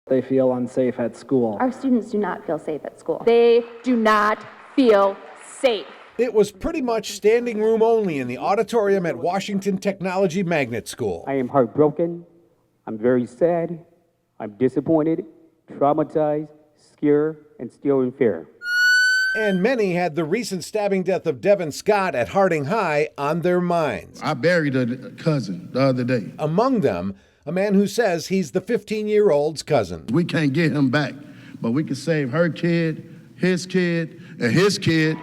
They feel unsafe at school. Our students do not feel safe at school. They do not feel safe. It was pretty much standing room only in the auditorium at Washington Technology Magnet School. I am heartbroken. I'm very sad. I'm disappointed, traumatized, scared, and still in fear. And many had the recent stabbing death of Devin Scott at Harding High on their minds. I buried a cousin the other day. Among them, a man who says he's the 15-year-old's cousin. We can't get him back, but we can save her kid, and his kid.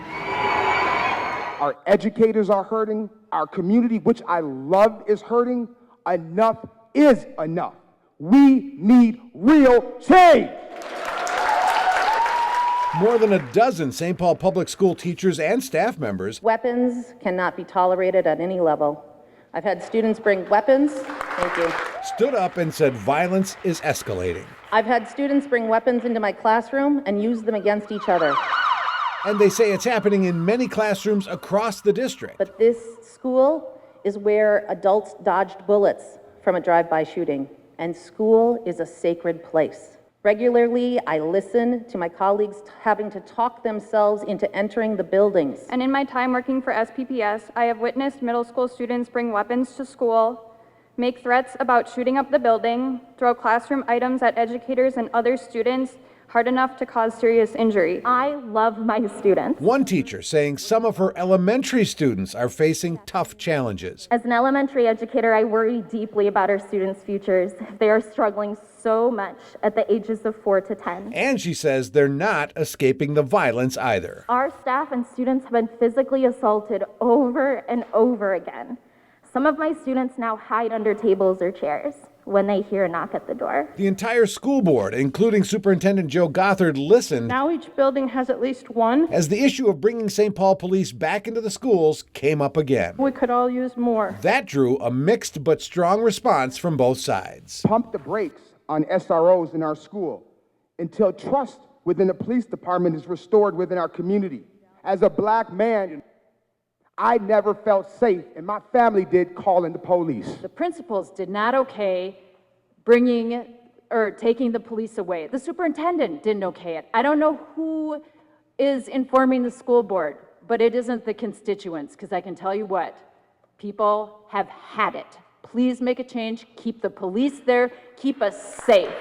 Our educators are hurting. Our community, which I love, is hurting. Enough is enough. We need real change. More than a dozen St. Paul Public School teachers and staff members. Weapons cannot be tolerated at any level. I've had students bring weapons. Thank you. Stood up and said violence is escalating. I've had students bring weapons into my classroom and use them against each other. And they say it's happening in many classrooms across the district. But this school is where adults dodged bullets from a drive-by shooting, and school is a sacred place. Regularly, I listen to my colleagues having to talk themselves into entering the buildings. And in my time working for SPPS, I have witnessed middle school students bring weapons to school, make threats about shooting up the building, throw classroom items at educators and other students, hard enough to cause serious injury. I love my students. One teacher saying some of her elementary students are facing tough challenges. As an elementary educator, I worry deeply about our students' futures. They are struggling so much at the ages of 4 to 10. And she says they're not escaping the violence either. Our staff and students have been physically assaulted over and over again. Some of my students now hide under tables or chairs when they hear a knock at the door. The entire school board, including Superintendent Joe Gothard, listened. Now each building has at least one. As the issue of bringing St. Paul police back into the schools came up again. We could all use more. That drew a mixed but strong response from both sides. Pump the brakes on SROs in our school until trust within the police department is restored within our community. As a black man, I never felt safe, and my family did, calling the police. The principals did not okay bringing or taking the police away. The superintendent didn't okay it. I don't know who is informing the school board, but it isn't the constituents, because I can tell you what, people have had it. Please make a change, keep the police there, keep us safe.